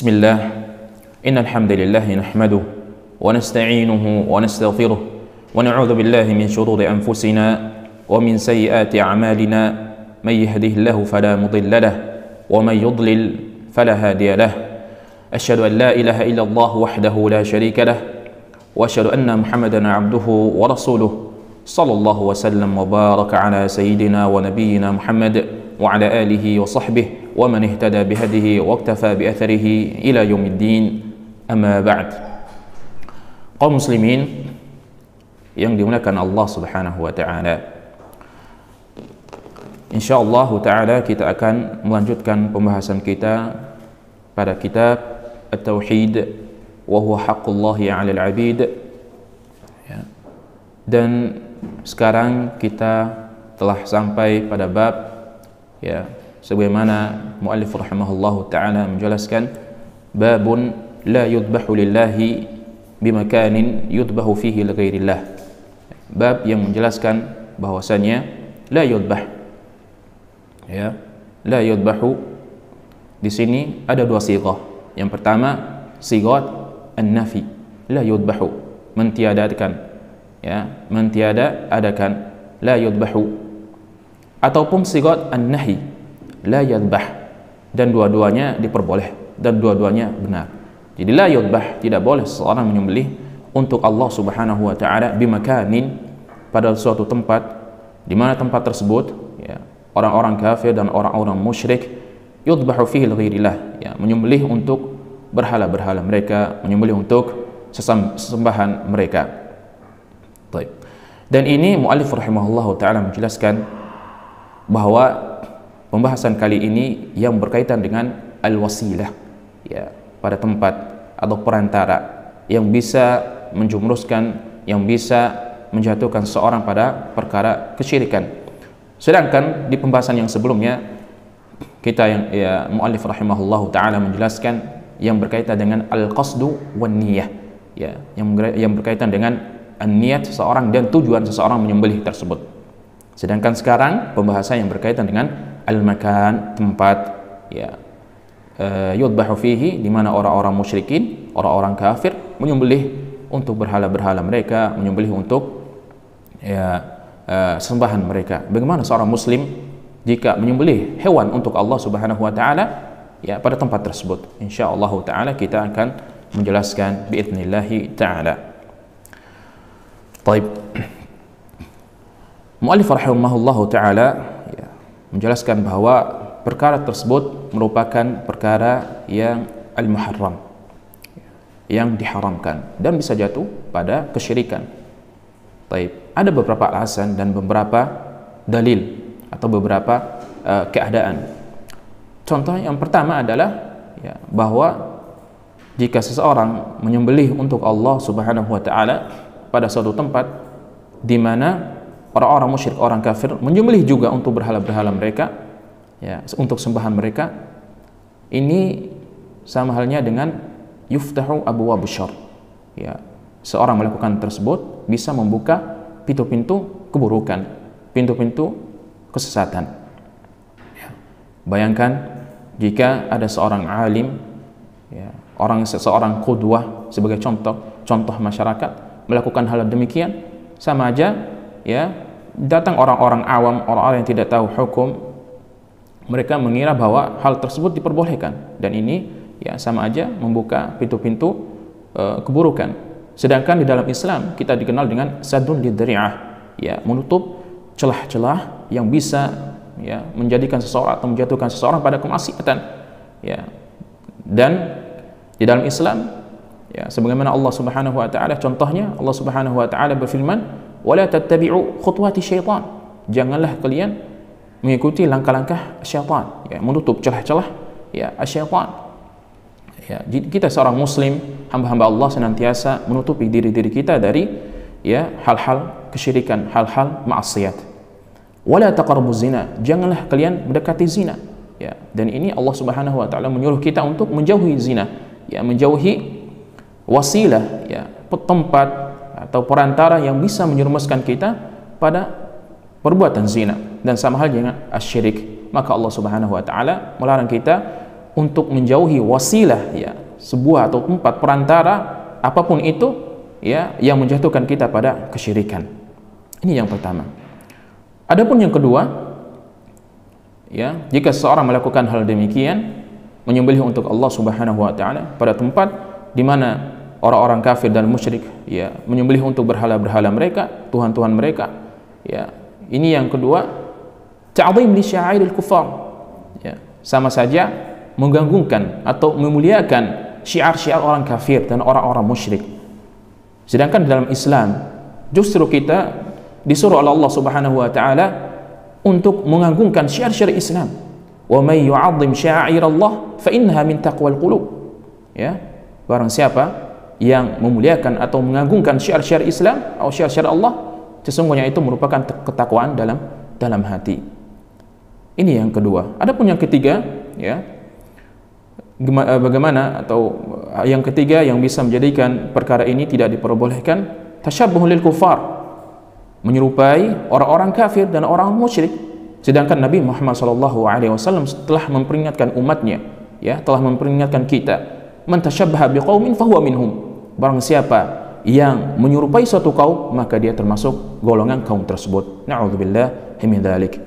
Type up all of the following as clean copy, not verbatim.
Bismillah, innal hamdalillah nahmaduhu wa nasta'inuhu wa nastaghfiruh wa na'udzu billahi min shururi anfusina wa min sayyiati a'malina may yahdihillahu fala mudilla lahu wa may yudlil fala hadiya lahu. Asyhadu an la ilaha illallah wahdahu la syarika lahu wa asyhadu anna Muhammadan 'abduhu wa rasuluh sallallahu wa sallam wa baraka ala sayyidina wa nabiyyina Muhammad wa ala alihi wa sahbihi wa man ihtada bihadihi wa iktafa bi atharihi ila yaumiddin. Amma ba'd. Kaum muslimin yang dimuliakan Allah Subhanahu wa taala, insyaallah taala kita akan melanjutkan pembahasan kita pada kitab At-Tauhid wa huwa haqqullahi 'alal 'abid. Dan sekarang kita telah sampai pada bab sebagaimana muallif rahimahullahu taala menjelaskan, babun la yudbahu lillahi bimakanin yudbahu fihi li ghairillah. Bab yang menjelaskan bahwasanya la yudbah, la yudbahu di sini ada dua sighah. Yang pertama sighah an-nafi, la yudbahu, mentiadakan, mentiada adakan, la yudbahu, ataupun sighah an-nahi, la yadbah, dan dua-duanya diperboleh dan dua-duanya benar. Jadi la yadbah, tidak boleh seorang menyembelih untuk Allah Subhanahu wa taala bimakanin, pada suatu tempat di mana tempat tersebut orang-orang kafir dan orang-orang musyrik yudbahu fihi ghairillah, menyembelih untuk berhala-berhala mereka, menyembelih untuk sesembahan mereka. Baik. Dan ini muallif rahimahullahu taala menjelaskan bahwa pembahasan kali ini yang berkaitan dengan al-wasilah, pada tempat atau perantara yang bisa menjumuskan, yang bisa menjatuhkan seseorang pada perkara kesyirikan. Sedangkan di pembahasan yang sebelumnya kita muallif rahimahullahu taala menjelaskan yang berkaitan dengan al-qasdu wan niyah, yang berkaitan dengan niat seseorang dan tujuan seseorang menyembelih tersebut. Sedangkan sekarang pembahasan yang berkaitan dengan al-makan, tempat, yudbahu fihi, di mana orang-orang musyrikin, orang-orang kafir menyembelih untuk berhala-berhala mereka, menyembelih untuk sembahan mereka. Bagaimana seorang muslim jika menyembelih hewan untuk Allah Subhanahu wa taala pada tempat tersebut? Insyaallah taala kita akan menjelaskan biidznillah taala. Baik. Muallif rahimahullahu taala menjelaskan bahwa perkara tersebut merupakan perkara yang al-muharram, yang diharamkan dan bisa jatuh pada kesyirikan. Baik, ada beberapa alasan dan beberapa dalil atau beberapa keadaan. Contoh yang pertama adalah bahwa jika seseorang menyembelih untuk Allah Subhanahu wa taala pada suatu tempat di mana orang-orang musyrik, orang kafir menyembelih juga untuk berhala-berhala mereka, untuk sembahan mereka, ini sama halnya dengan yuftahu abwaab syarr. Seorang melakukan tersebut bisa membuka pintu-pintu keburukan, pintu-pintu kesesatan. Bayangkan jika ada seorang alim, seseorang qudwah sebagai contoh masyarakat melakukan hal demikian, sama aja datang orang-orang awam, orang-orang yang tidak tahu hukum, mereka mengira bahwa hal tersebut diperbolehkan, dan ini sama aja membuka pintu-pintu keburukan. Sedangkan di dalam Islam kita dikenal dengan sadun lidzari'ah, menutup celah-celah yang bisa menjadikan seseorang atau menjatuhkan seseorang pada kemaksiatan. Dan di dalam Islam sebagaimana Allah Subhanahu wa taala, contohnya Allah Subhanahu wa taala berfirman, wala tattabi'u khutuwati syaitan, janganlah kalian mengikuti langkah-langkah syaitan, menutup celah-celah syaitan. Jadi kita seorang muslim, hamba-hamba Allah, senantiasa menutupi diri-diri kita dari hal-hal kesyirikan, hal-hal maksiat. Wala taqrabuz zina, janganlah kalian mendekati zina. Dan ini Allah Subhanahu wa taala menyuruh kita untuk menjauhi zina, menjauhi wasilah, tempat atau perantara yang bisa menyerumuskan kita pada perbuatan zina, dan sama halnya dengan asyirik. Maka Allah Subhanahu wa taala melarang kita untuk menjauhi wasilah, ya, sebuah atau tempat perantara apapun itu, ya, yang menjatuhkan kita pada kesyirikan. Ini yang pertama. Adapun yang kedua, ya, jika seseorang melakukan hal demikian, menyembelih untuk Allah Subhanahu wa taala pada tempat di mana orang-orang kafir dan musyrik, ya, menyembelih untuk berhala-berhala mereka, tuhan-tuhan mereka, ya. Ini yang kedua, ta'zim li sya'airil kufar, ya, sama saja mengganggukan atau memuliakan syiar-syiar orang kafir dan orang-orang musyrik. Sedangkan dalam Islam justru kita disuruh oleh Allah Subhanahu wa taala untuk mengagungkan syiar-syiar Islam. Wa may yu'azzim sya'airallah fa innaha min taqwal qulub. Ya, barang siapa yang memuliakan atau mengagungkan syiar-syiar Islam atau syiar-syiar Allah, sesungguhnya itu merupakan ketakwaan dalam hati. Ini yang kedua. Adapun yang ketiga, ya, bagaimana atau yang ketiga yang bisa menjadikan perkara ini tidak diperbolehkan, tasyabbuh lil kufar, menyerupai orang-orang kafir dan orang musyrik. Sedangkan Nabi Muhammad SAW telah memperingatkan umatnya, ya, telah memperingatkan kita, man tasyabbaha biqaumin fahuwa minhum. Barang siapa yang menyerupai suatu kaum, maka dia termasuk golongan kaum tersebut. Na'udzubillah min dzalik.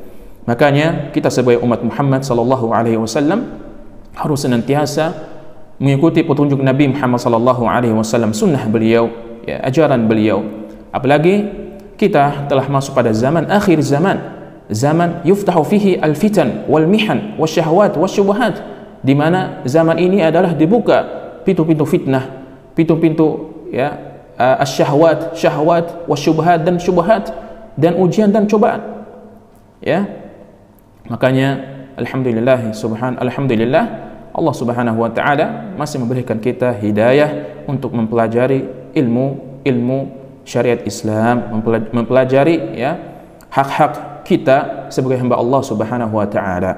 Makanya kita sebagai umat Muhammad SAW harus senantiasa mengikuti petunjuk Nabi Muhammad SAW, sunnah beliau, ya, ajaran beliau. Apalagi kita telah masuk pada zaman akhir zaman yuftahu fihi al-fitan wal mihan wasyahawat wasyubuhat, di mana zaman ini adalah dibuka pintu-pintu fitnah, pintu-pintu, ya, asyahawat, syahwat, wasyubuhat dan syubhat, dan ujian dan cobaan, ya. Makanya alhamdulillah Allah Subhanahu wa taala masih memberikan kita hidayah untuk mempelajari ilmu syariat Islam, mempelajari, ya, hak-hak kita sebagai hamba Allah Subhanahu wa taala.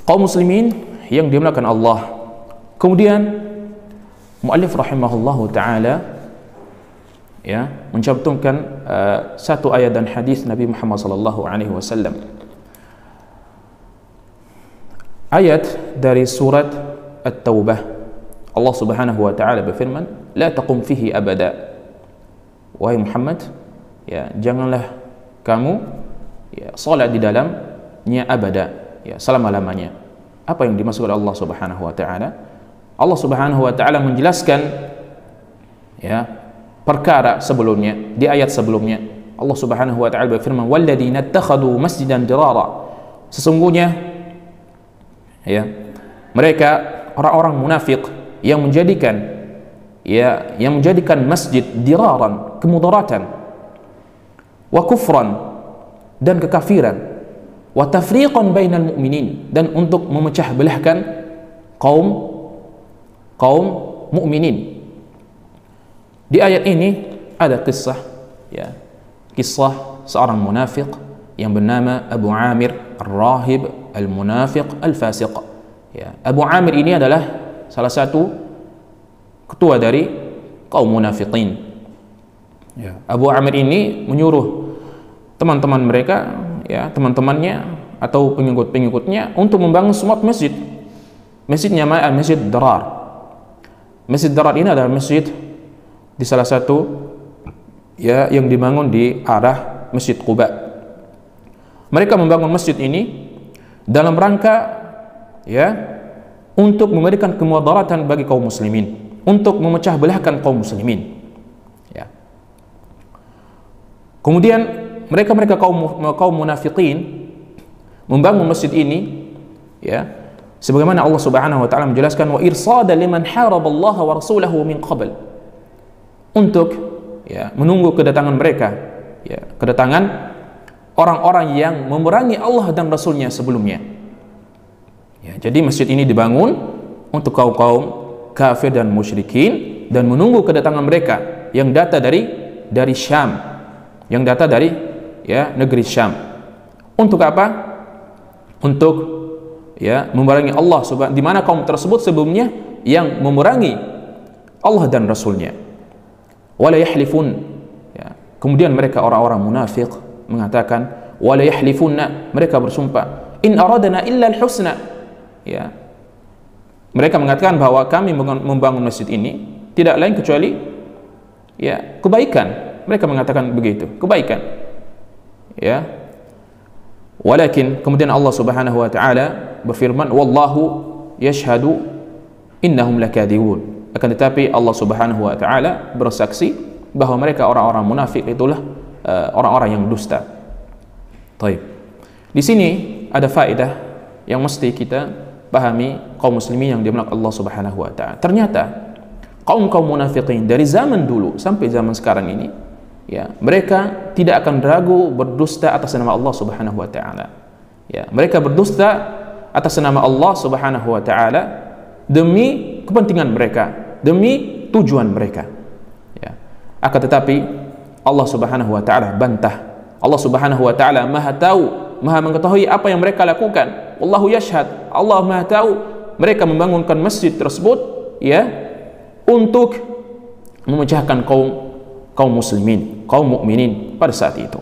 Kaum muslimin yang dimuliakan Allah. Kemudian muallif rahimahullahu taala, ya, mencantumkan satu ayat dan hadis Nabi Muhammad sallallahu alaihi wasallam. Ayat dari surat At-Taubah. Allah Subhanahu wa taala berfirman, "La taqum fihi abada." Wahai Muhammad, ya, janganlah kamu, ya, salat di dalamnya abada, ya, selama-lamanya. Apa yang dimaksud oleh Allah Subhanahu wa taala? Allah Subhanahu wa taala menjelaskan, ya, perkara sebelumnya, di ayat sebelumnya. Allah Subhanahu wa taala berfirman, "Walladzina ittakhadhu masjidan dirara." Sesungguhnya, ya, mereka orang-orang munafik yang menjadikan, ya, yang menjadikan masjid diraran, kemudaratan, wa kufran, dan kekafiran, wa tafriqan bainal mu'minin, dan untuk memecah belahkan kaum mukminin. Di ayat ini ada kisah, ya, kisah seorang munafik yang bernama Abu Amir Ar-Rahib Al-Munafiq Al-Fasiq. Ya, Abu Amir ini adalah salah satu ketua dari kaum munafiqin. Ya, Abu Amir ini menyuruh teman-teman mereka, ya, teman-temannya atau pengikut-pengikutnya untuk membangun suatu masjid. Masjidnya Masjid Darar. Masjid Darar ini adalah masjid di salah satu, ya, yang dibangun di arah Masjid Quba. Mereka membangun masjid ini dalam rangka, ya, untuk memberikan kemudaratan bagi kaum muslimin, untuk memecah belahkan kaum muslimin, ya. Kemudian mereka kaum munafiqin membangun masjid ini, ya, sebagaimana Allah Subhanahu wa taala menjelaskan, wa irsada liman haraballaha wa rasulahu min qabl, untuk, ya, menunggu kedatangan mereka, ya, kedatangan orang-orang yang memerangi Allah dan Rasulnya sebelumnya. Ya, jadi masjid ini dibangun untuk kaum kafir dan musyrikin dan menunggu kedatangan mereka yang datang dari Syam, yang datang dari, ya, negeri Syam. Untuk apa? Untuk, ya, memerangi Allah, di mana kaum tersebut sebelumnya yang memerangi Allah dan Rasulnya. Wala yahlifun, ya. Kemudian mereka orang-orang munafik mengatakan, wala yahlifunna, mereka bersumpah, in aradana illa al-husna, ya, mereka mengatakan bahwa kami membangun masjid ini tidak lain kecuali ya kebaikan. Mereka mengatakan begitu, kebaikan. Ya. Walakin kemudian Allah Subhanahu wa taala berfirman, wallahu yashhadu innahum lakadzibun. Akan tetapi Allah Subhanahu wa taala bersaksi bahwa mereka orang-orang munafik itulah orang-orang yang dusta. Baik. Di sini ada faedah yang mesti kita pahami kaum muslimin yang dimuliakan Allah Subhanahu wa taala. Ternyata kaum-kaum munafikin dari zaman dulu sampai zaman sekarang ini, ya, mereka tidak akan ragu berdusta atas nama Allah Subhanahu wa taala. Ya, mereka berdusta atas nama Allah Subhanahu wa taala demi kepentingan mereka, demi tujuan mereka. Ya. Akan tetapi Allah Subhanahu wa taala bantah. Allah Subhanahu wa taala Maha tahu, Maha mengetahui apa yang mereka lakukan. Wallahu yashhad. Allah Maha tahu mereka membangunkan masjid tersebut, ya, untuk memecahkan kaum muslimin, kaum mukminin pada saat itu.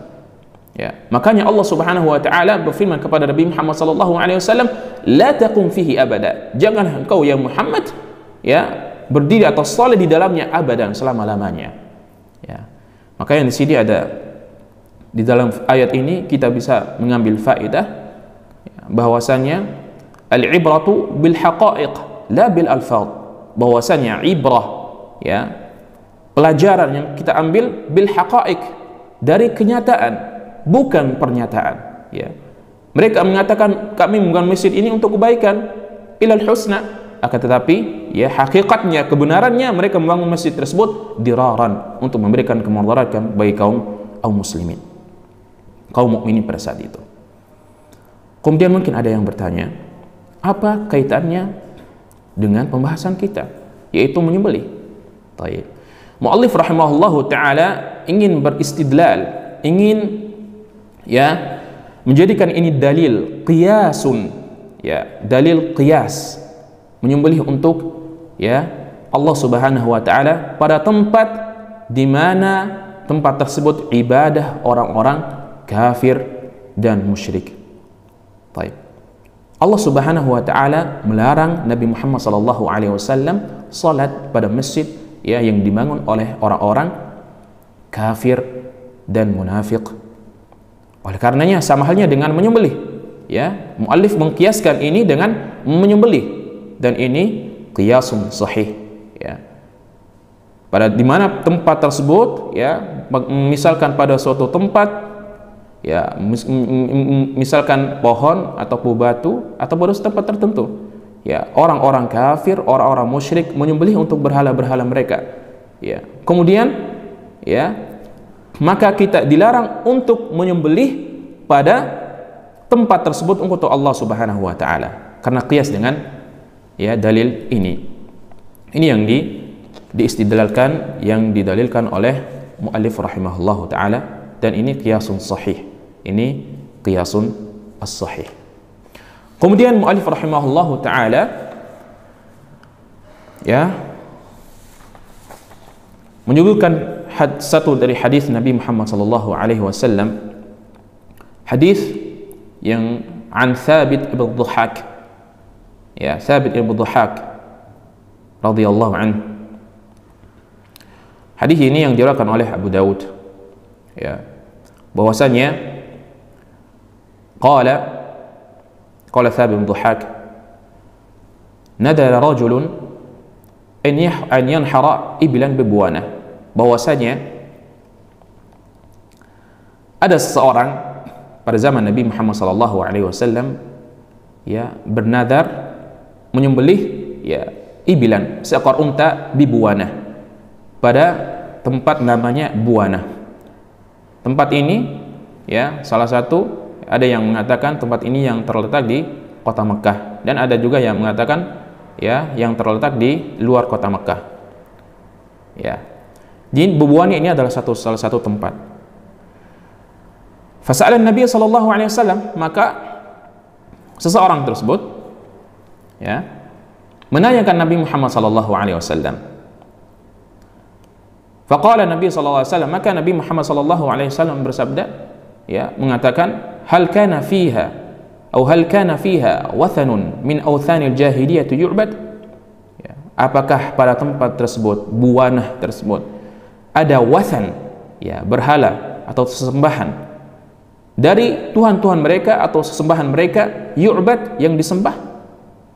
Ya, makanya Allah Subhanahu wa taala berfirman kepada Nabi Muhammad sallallahu alaihi wasallam, "La taqum fihi abada." Janganlah engkau ya Muhammad, ya, berdiri atau salat di dalamnya abadan, selama-lamanya. Ya. Makanya di sini ada, di dalam ayat ini kita bisa mengambil faedah, ya, bahwasanya al-ibratu bil haqa'iq la bil alfaz. Bahwasanya ibrah, ya, pelajaran yang kita ambil bil haqa'iq, dari kenyataan, bukan pernyataan. Ya. Mereka mengatakan kami membangun masjid ini untuk kebaikan, ilal husna, akan tetapi ya hakikatnya, kebenarannya mereka membangun masjid tersebut diraran, untuk memberikan kemudaratan bagi kaum muslimin, kaum mukminin pada saat itu. Kemudian mungkin ada yang bertanya, apa kaitannya dengan pembahasan kita, yaitu menyembelih? Baik. Muallif rahimahullahu taala ingin beristidlal, ingin, ya, menjadikan ini dalil qiyasun, ya, dalil qiyas, menyembelih untuk, ya, Allah Subhanahu wa taala pada tempat di mana tempat tersebut ibadah orang-orang kafir dan musyrik. Baik. Allah Subhanahu wa taala melarang Nabi Muhammad sallallahu alaihi wasallam salat pada masjid, ya, yang dibangun oleh orang-orang kafir dan munafik. Oleh karenanya sama halnya dengan menyembelih, ya, muallif mengkiaskan ini dengan menyembelih, dan ini qiyasun sahih, ya. Pada di mana tempat tersebut, ya, misalkan pada suatu tempat, ya, misalkan pohon atau batu atau pada tempat tertentu, ya, orang-orang kafir, orang-orang musyrik menyembelih untuk berhala-berhala mereka, ya. Kemudian, ya, maka kita dilarang untuk menyembelih pada tempat tersebut untuk Allah Subhanahu wa taala, karena qiyas dengan, ya, dalil ini. Ini yang diistidlalkan, yang didalilkan oleh muallif rahimahullahu taala, dan ini qiyasun sahih. Ini qiyasun as-sahih. Kemudian muallif rahimahullahu taala, ya, menyebutkan satu dari hadis Nabi Muhammad sallallahu alaihi wasallam, hadis yang an Thabit ibn Dhahhak, ya, Thabit ibn Dhahhak radhiyallahu anhu. Hadis ini yang diriwayatkan oleh Abu Daud, ya, bahwasanya qala Thabit bin Dhahhak, nadara rajulun an yanhara iblan bibuana, bahwasanya ada seseorang pada zaman Nabi Muhammad sallallahu alaihi wasallam, ya, bernadar menyembelih, ya, ibilan, seekor unta, bibuana, pada tempat namanya Buana. Tempat ini, ya, salah satu, ada yang mengatakan tempat ini yang terletak di kota Mekah, dan ada juga yang mengatakan, ya, yang terletak di luar kota Mekah. Ya. Di Buana ini adalah salah satu tempat. Fasa'ala Nabi sallallahu alaihi wasallam, maka seseorang tersebut, ya, menanyakan Nabi Muhammad sallallahu alaihi wasallam. Faqala Nabi sallallahu alaihi wasallam, maka Nabi Muhammad sallallahu alaihi wasallam bersabda, ya, mengatakan, hal kana fiha Atau hal kana fiha wathanun min awthanil jahiliyah yu'bad? Ya. Apakah pada tempat tersebut, buanah tersebut, ada wathan, ya, berhala atau sesembahan dari tuhan-tuhan mereka atau sesembahan mereka, yu'bad, yang disembah?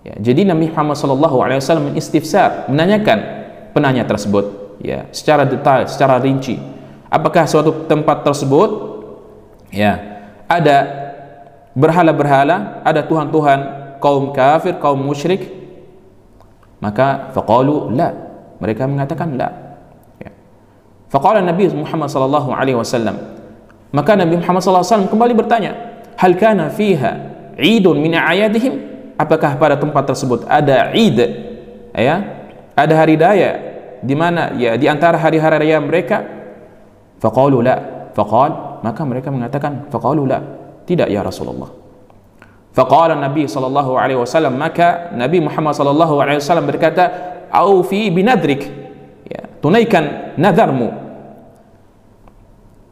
Ya, jadi Nabi Muhammad SAW menistifsar, menanyakan penanya tersebut, ya, secara detail, secara rinci, apakah suatu tempat tersebut, ya, ada berhala-berhala, ada tuhan-tuhan kaum kafir, kaum musyrik? Maka faqalu la, mereka mengatakan la. Ya. Faqala Nabi Muhammad SAW, maka Nabi Muhammad SAW kembali bertanya, hal kana fiha idun min a'yadihim? Apakah pada tempat tersebut ada id, ya, ada hari raya di mana, ya, di antara hari-hari raya mereka? Faqalu la. Faqal, maka mereka mengatakan faqalu la, tidak ya Rasulullah. Faqala Nabi SAW, maka Nabi Muhammad SAW berkata, aufi binadrik, ya, tunaikan nadarmu,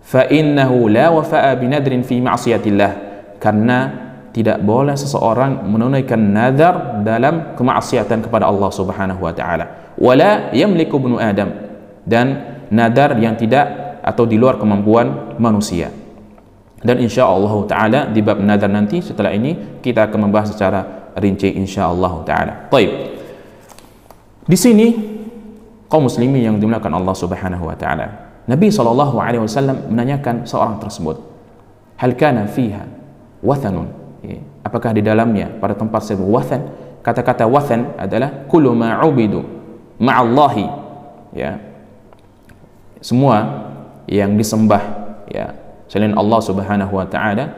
fa innahu la wafa'a binadrin fi ma'siyatillah, karena tidak boleh seseorang menunaikan nadar dalam kemaksiatan kepada Allah Subhanahu wa taala. Wala yamliku ibnu Adam, dan nadar yang tidak atau di luar kemampuan manusia. Dan insyaallah taala di bab nadar nanti setelah ini kita akan membahas secara rinci insyaallah taala. Baik. Di sini kaum muslimin yang dimuliakan Allah Subhanahu wa taala, Nabi SAW menanyakan seorang tersebut, hal kana fiha wathanun? Apakah di dalamnya pada tempat tersebut wathan? Kata-kata wathan adalah kullu ma ubidu ma'allahi, ya, semua yang disembah, ya, selain Allah Subhanahu wa taala,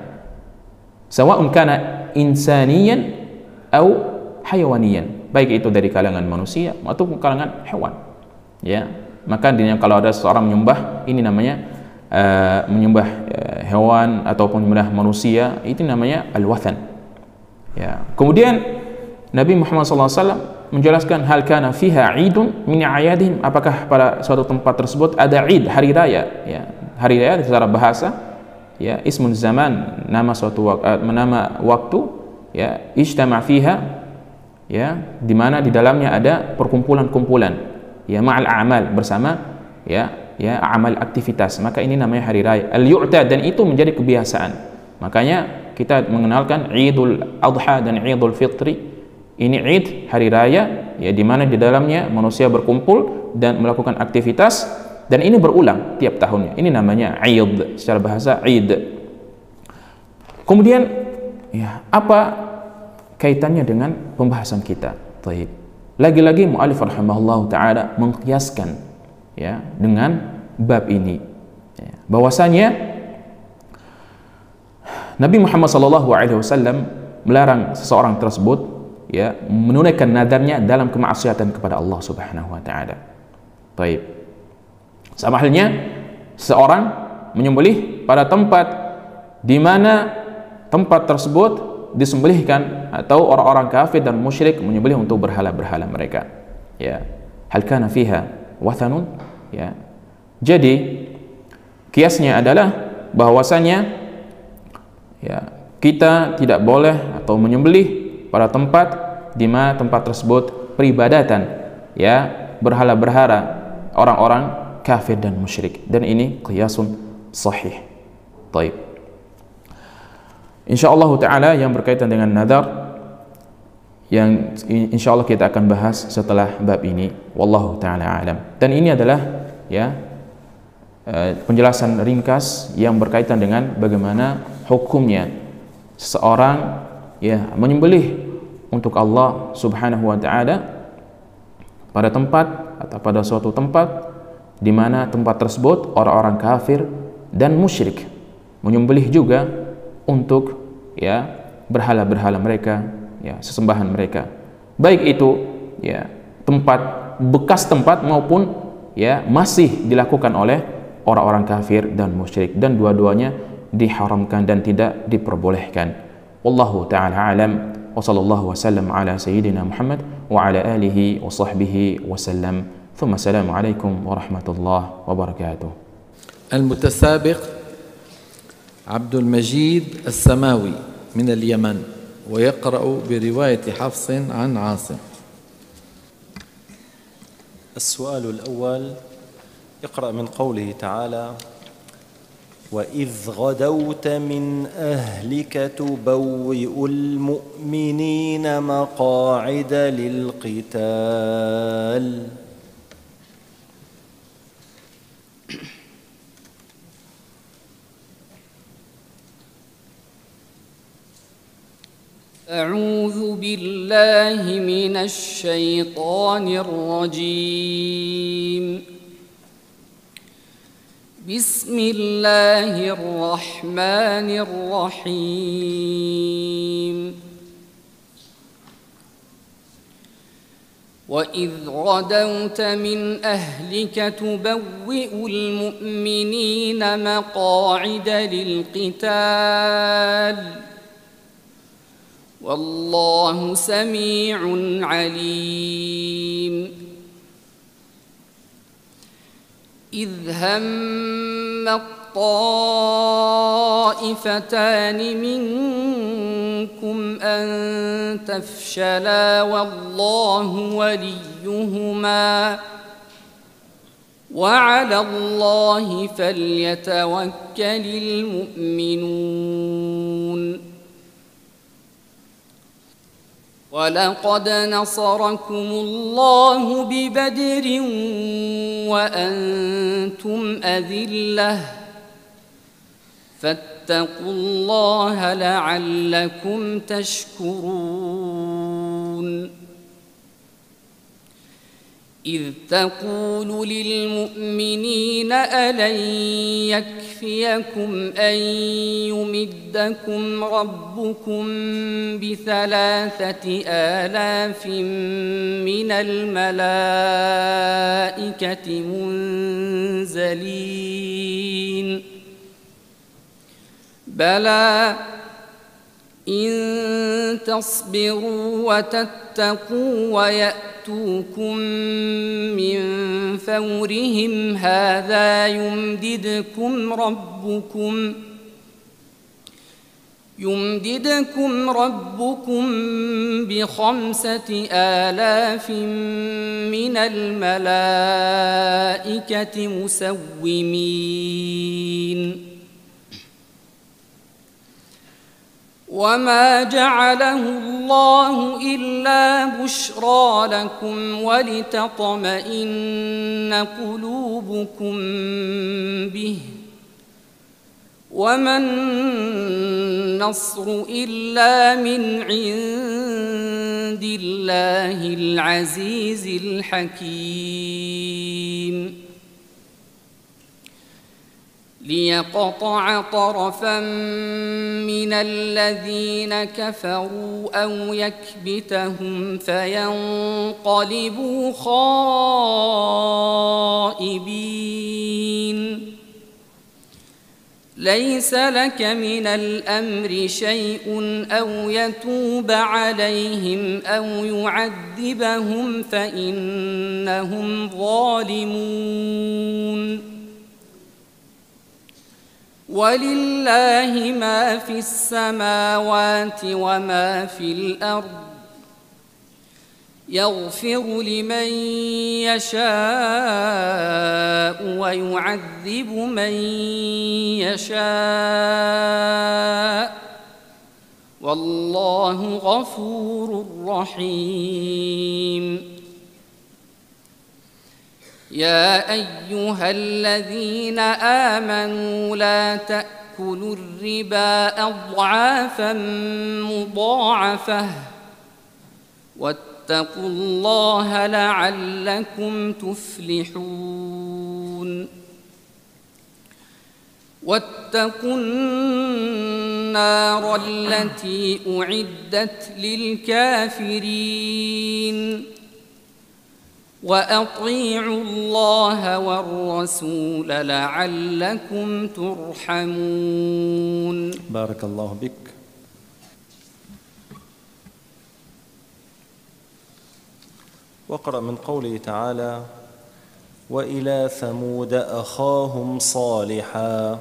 sawa'un kana insaniyan atau hayawaniyan, baik itu dari kalangan manusia atau kalangan hewan, ya. Maka kalau ada seorang menyembah, ini namanya menyembah hewan ataupun menyembah manusia, itu namanya al-wathan, ya. Kemudian Nabi Muhammad SAW menjelaskan hal kana fiha idun min a'yadihim, apakah pada suatu tempat tersebut ada id, hari raya, ya. Hari raya secara bahasa, ya, ismun zaman, nama suatu nama waktu, ya, ijtama fiha, ya, di mana di dalamnya ada perkumpulan-kumpulan, ya, ma'al a'mal, bersama, ya, amal aktivitas, maka ini namanya hari raya al-yu'tad, dan itu menjadi kebiasaan. Makanya kita mengenalkan Idul Adha dan Idul Fitri. Ini Id, hari raya, ya, di mana di dalamnya manusia berkumpul dan melakukan aktivitas, dan ini berulang tiap tahunnya. Ini namanya Id, secara bahasa Id. Kemudian, ya, apa kaitannya dengan pembahasan kita? Baik. Lagi-lagi mu'alif rahimahullah ta'ala mengkiaskan, ya, dengan bab ini, ya, bahwasanya Nabi Muhammad SAW melarang seseorang tersebut, ya, menunaikan nadarnya dalam kemaksiatan kepada Allah Subhanahu wa taala. Baik. Sama halnya seorang menyembelih pada tempat di mana tempat tersebut disembelihkan, atau orang-orang kafir dan musyrik menyembelih untuk berhala-berhala mereka, ya. Hal kana fiha wathanun, ya. Jadi kiasnya adalah bahwasanya, ya, kita tidak boleh atau menyembelih pada tempat di mana tempat tersebut peribadatan, ya, berhala-berhala orang-orang kafir dan musyrik, dan ini qiyasun sahih. Baik. Insyaallah taala yang berkaitan dengan nadar, yang insyaallah kita akan bahas setelah bab ini, wallahu taala alam. Dan ini adalah, ya, penjelasan ringkas yang berkaitan dengan bagaimana hukumnya seseorang, ya, menyembelih untuk Allah Subhanahu wa taala pada tempat atau pada suatu tempat di mana tempat tersebut orang-orang kafir dan musyrik menyembelih juga untuk, ya, berhala-berhala mereka, ya, sesembahan mereka, baik itu, ya, tempat bekas tempat maupun, ya, masih dilakukan oleh orang-orang kafir dan musyrik, dan dua-duanya diharamkan dan tidak diperbolehkan. Wallahu ta'ala alam, wa sallallahu wasallam ala sayyidina Muhammad wa ala alihi wa sahbihi wasallam. ثم السلام عليكم ورحمة الله وبركاته. المتسابق عبد المجيد السماوي من اليمن. ويقرأ برواية حفص عن عاصم. السؤال الأول: اقرأ من قوله تعالى: وإذ غدوت من أهلك تبوئ المؤمنين مقاعد للقتال. أعوذ بالله من الشيطان الرجيم. بسم الله الرحمن الرحيم. وإذ غدوت من أهلك تبوئ المؤمنين مقاعد للقتال والله سميع عليم. إذ هم الطائفتان منكم أن تفشلا والله وليهما وعلى الله فليتوكل المؤمنون. ولقد نصركم الله ببدر وأنتم أذلة فاتقوا الله لعلكم تشكرون. إذ تقول للمؤمنين ألن يكفيكم أن يمدكم ربكم ب3,000 من الملائكة منزلين؟ بلى إن تصبروا وتتقوا ويأتوكم من فورهم هذا يمددكم ربكم ب5,000 من الملائكة مسومين. وما جعله الله إلا بشرى لكم ولتطمئن قلوبكم به وما النصر إلا من عند الله العزيز الحكيم. ليقطع طرفا من الذين كفروا أو يكبتهم فينقلبوا خائبين. ليس لك من الأمر شيء أو يتوب عليهم أو يعذبهم فإنهم ظالمون. ولله ما في السماوات وما في الأرض يغفر لمن يشاء ويعذب من يشاء والله غفور رحيم. يا أيها الذين آمنوا لا تأكلوا الربا أضعافا مضاعفة واتقوا الله لعلكم تفلحون. واتقوا النار التي أعدت للكافرين وأطيعوا الله والرسول لعلكم ترحمون. بارك الله بك. واقرأ من قوله تعالى: وإلى ثمود أخاهم صالحا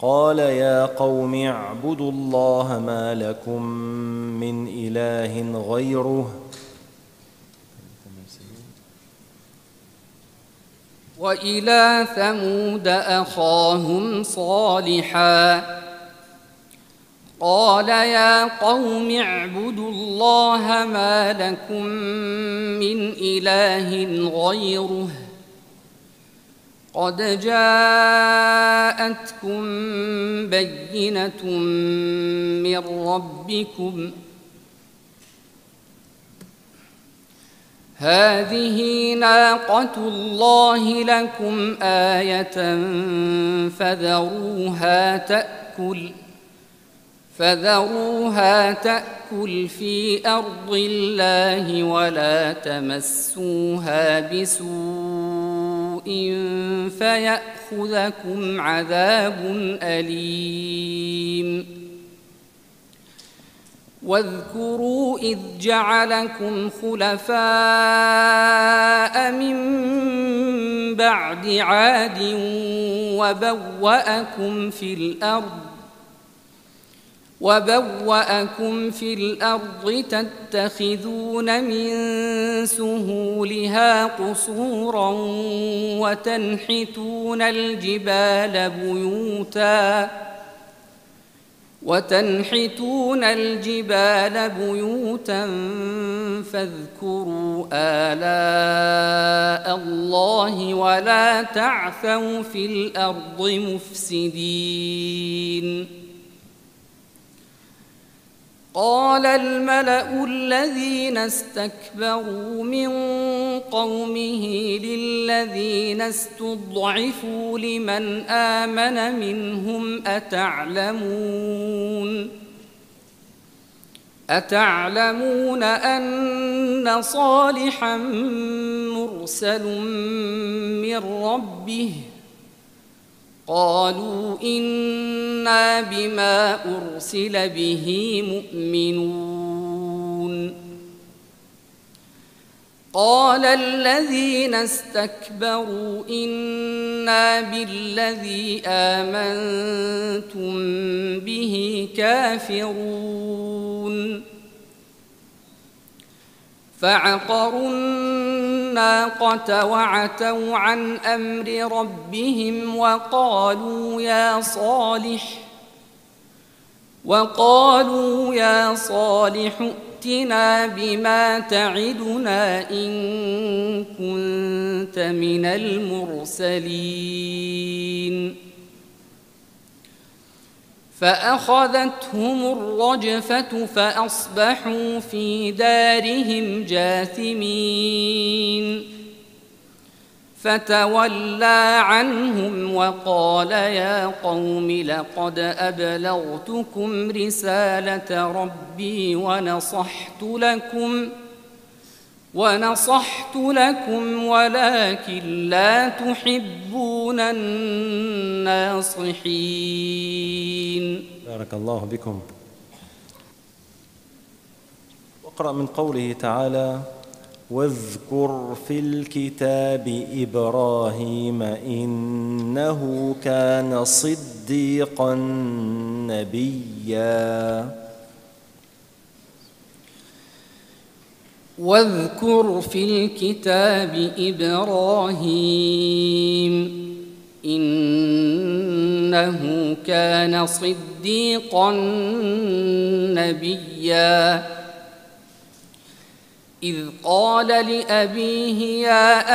قال يا قوم اعبدوا الله ما لكم من إله غيره. وإلى ثمود أخاهم صالحا قال يا قوم اعبدوا الله ما لكم من إله غيره قد جاءتكم بينة من ربكم هذه ناقة الله لكم آية فذروها تأكل في أرض الله ولا تمسوها بسوء فيأخذكم عذاب أليم واذكروا إذ جعلكم خلفاء من بعد عاد وبوأكم في الأرض تتخذون من سهولها قصورا وتنحتون الجبال بيوتا فاذكروا آلاء الله ولا تعثوا في الأرض مفسدين قال الملأ الذين استكبروا من قومه للذين استضعفوا لمن آمن منهم أتعلمون أن صالحا مرسل من ربه قالوا إنا بما أرسل به مؤمنون قال الذين استكبروا إنا بالذي آمنتم به كافرون فعقروا الناقة وعتوا عن أمر ربهم وقالوا يا صالح ائتنا بما تعدنا إن كنت من المرسلين فأخذتهم الرجفة فأصبحوا في دارهم جاثمين فتولى عنهم وقال يا قوم لقد أبلغتكم رسالة ربي ونصحت لكم ولكن لا تحبون الناصحين. بارك الله بكم. واقرأ من قوله تعالى واذكر في الكتاب إبراهيم إنه كان صديقا نبيا. واذكر في الكتاب إبراهيم إنه كان صديقا نبيا إذ قال لأبيه يا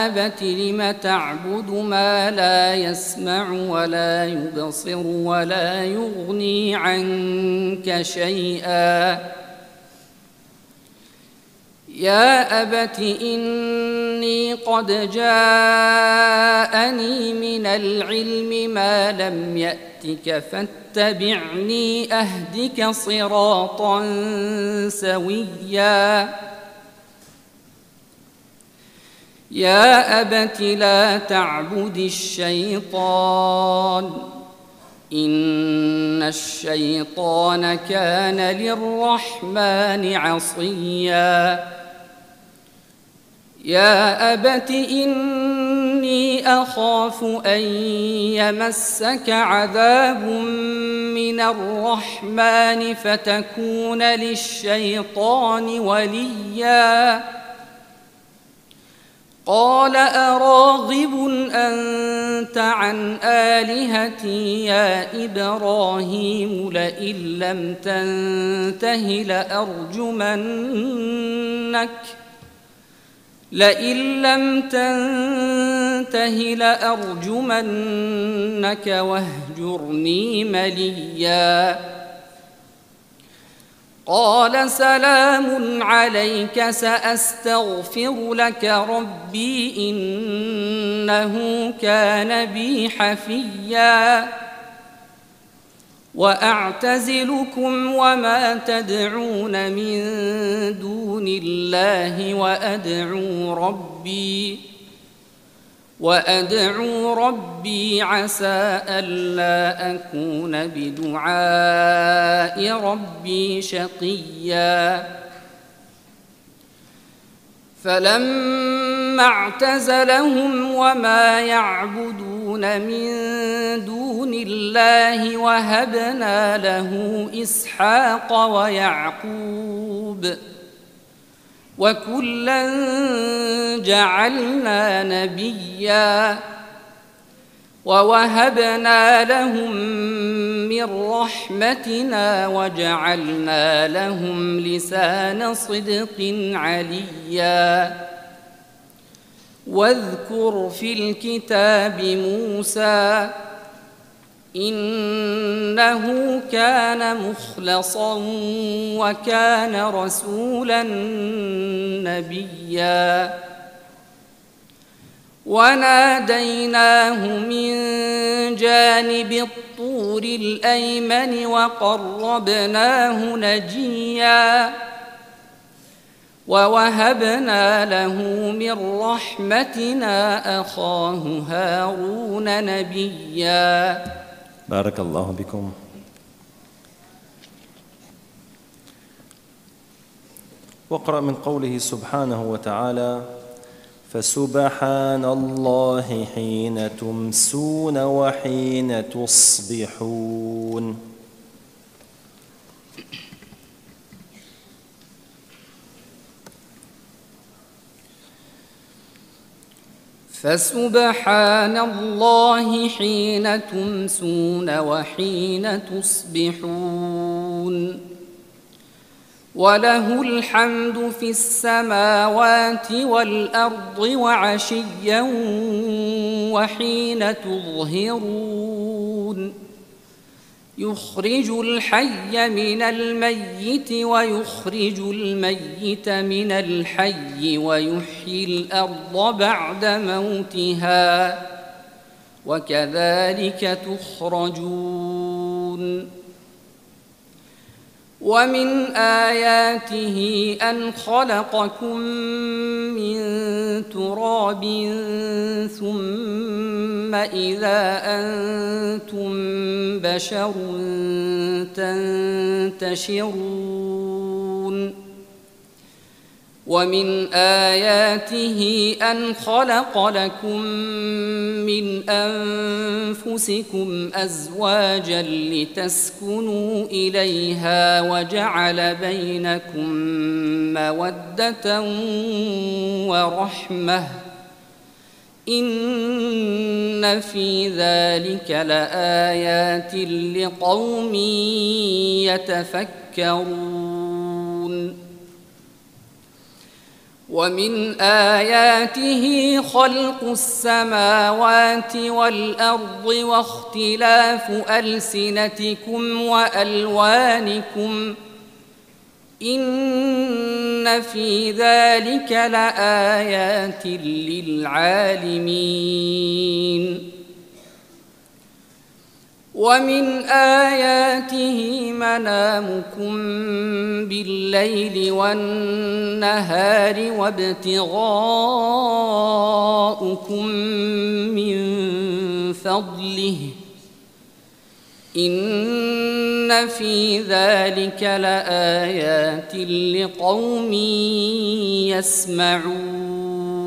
أبت لم تعبد ما لا يسمع ولا يبصر ولا يغني عنك شيئا يا أبت إني قد جاءني من العلم ما لم يأتك فاتبعني أهدك صراطا سويا يا أبت لا تعبد الشيطان إن الشيطان كان للرحمن عصيا يا أبت إني أخاف أن يمسك عذاب من الرحمن فتكون للشيطان وليا قال أراغب أنت عن آلهتي يا إبراهيم لئن لم تنته لأرجمنك واهجرني مليا قال سلام عليك سأستغفر لك ربي إنه كان بي حفيا وأعتزلكم وما تدعون من دون الله وأدعو ربي عسى ألا أكون بدعاء ربي شقيا فلما اعتزلهم وما يعبدون من دون الله وهبنا له إسحاق ويعقوب وكلا جعلنا نبيا ووهبنا لهم من رحمتنا وجعلنا لهم لسان صدق عليا واذكر في الكتاب موسى إنه كان مخلصا وكان رسولا نبيا وناديناه من جانب الطور الأيمن وقربناه نجيا ووهبنا له من رحمتنا أخاه هارون نبيا بارك الله بكم. واقرأ من قوله سبحانه وتعالى فسبحان الله حين تمسون وحين تصبحون. فسبحان الله حين تمسون وحين تصبحون وله الحمد في السماوات والأرض وعشيا وحين تظهرون يخرج الحي من الميت ويخرج الميت من الحي ويحيي الأرض بعد موتها وكذلك تخرجون ومن آياته أن خلقكم من تراب ثم إذا أنتم بشر تنتشرون ومن آياته أن خلق لكم من أنفسكم أزواجا لتسكنوا إليها وجعل بينكم مودة ورحمة إن في ذلك لآيات لقوم يتفكرون ومن آياته خلق السماوات والأرض واختلاف ألسنتكم وألوانكم إن في ذلك لآيات للعالمين ومن آياته منامكم بالليل والنهار وابتغاؤكم من فضله إن في ذلك لآيات لقوم يسمعون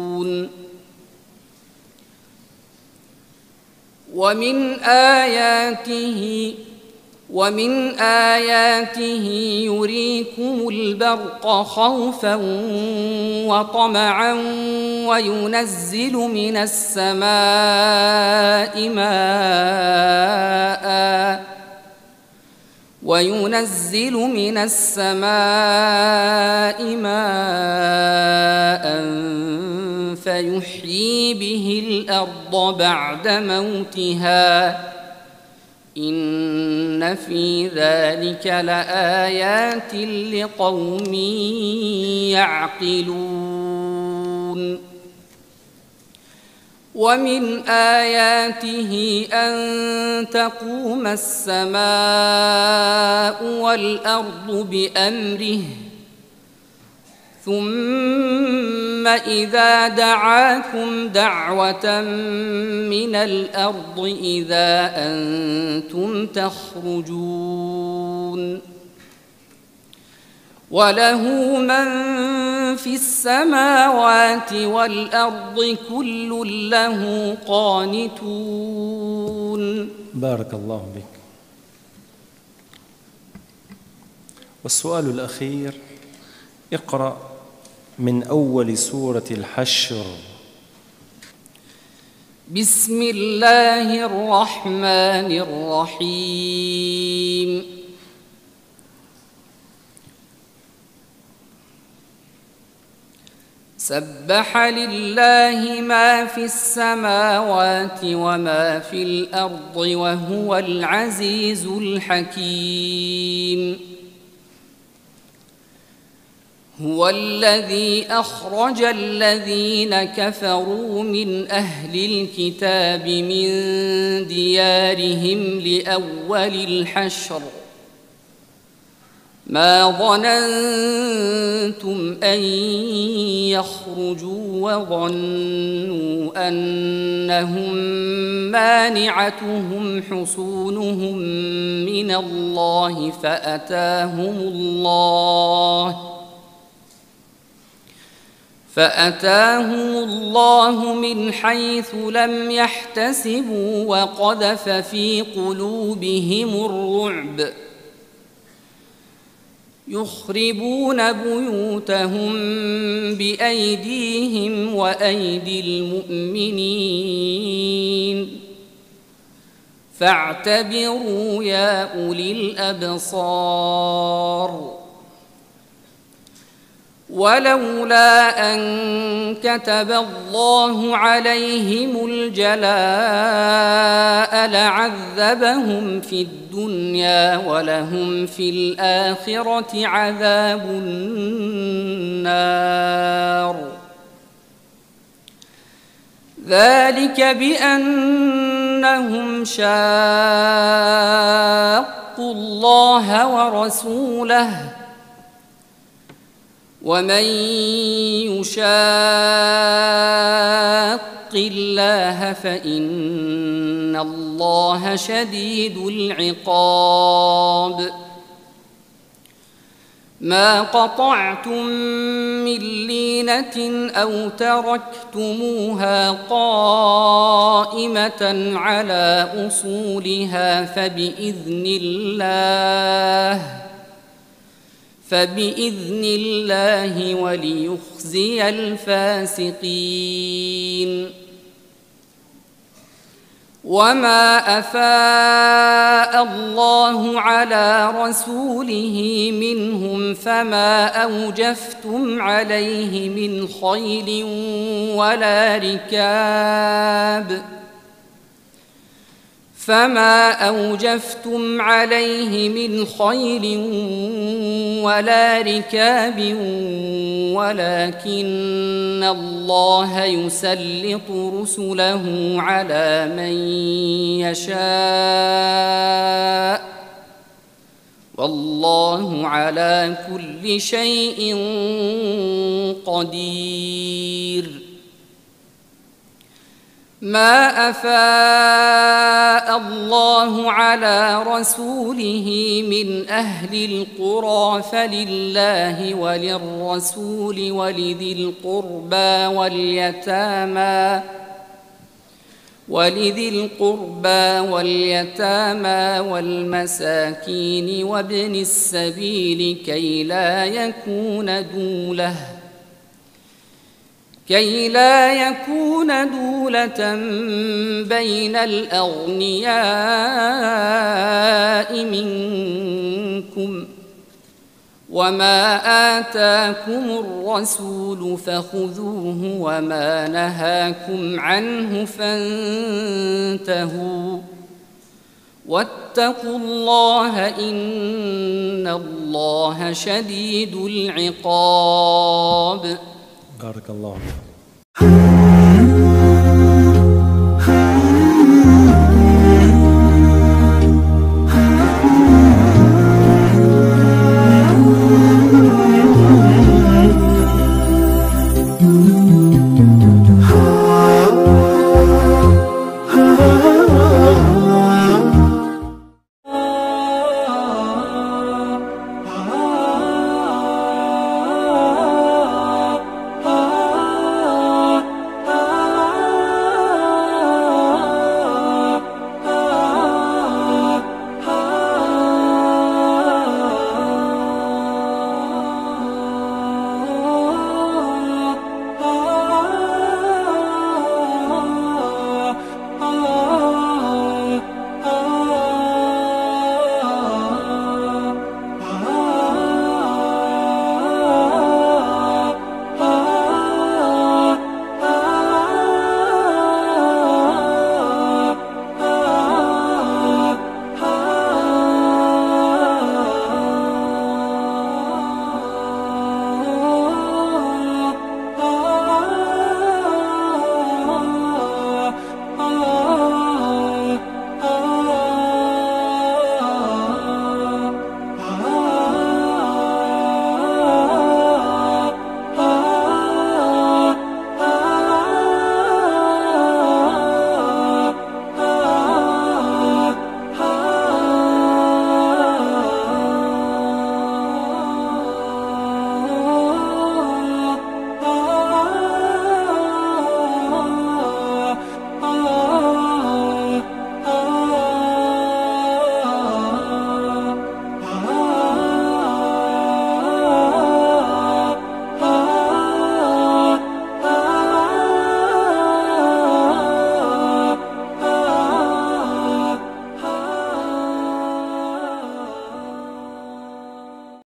ومن آياته يريكم البرق خوفا وطمعا وينزل من السماء ماء فيحيي به الأرض بعد موتها إن في ذلك لآيات لقوم يعقلون ومن آياته أن تقوم السماء والأرض بأمره ثم إذا دعاكم دعوة من الأرض إذا أنتم تخرجون وله من في السماوات والأرض كل له قانتون. بارك الله بك. والسؤال الأخير: اقرأ من أول سورة الحشر. بسم الله الرحمن الرحيم. سبح لله ما في السماوات وما في الأرض وهو العزيز الحكيم. هو الذي أخرج الذين كفروا من أهل الكتاب من ديارهم لأول الحشر ما ظننتم أن يخرجوا وظنوا أنهم مانعتهم حصونهم من الله فأتاهم الله من حيث لم يحتسبوا وقذف في قلوبهم الرعب يخربون بيوتهم بأيديهم وأيدي المؤمنين فاعتبروا يا أولي الأبصار. ولولا أن كتب الله عليهم الجلاء لعذبهم في الدنيا ولهم في الآخرة عذاب النار. ذلك بأنهم شاقوا الله ورسوله ومن يشاق الله فإن الله شديد العقاب. ما قطعتم من لينة أو تركتموها قائمة على أصولها فبإذن الله وليخزي الفاسقين. وما أفاء الله على رسوله منهم فما أوجفتم عليه من خيل ولا ركاب ولكن الله يسلط رسله على من يشاء والله على كل شيء قدير. ما أفاء الله على رسوله من أهل القرى فلله وللرسول ولذي القربى واليتامى والمساكين وابن السبيل كي لا يكون دولة بين الأغنياء منكم وما آتاكم الرسول فخذوه وما نهاكم عنه فانتهوا واتقوا الله إن الله شديد العقاب. بارك الله فيك.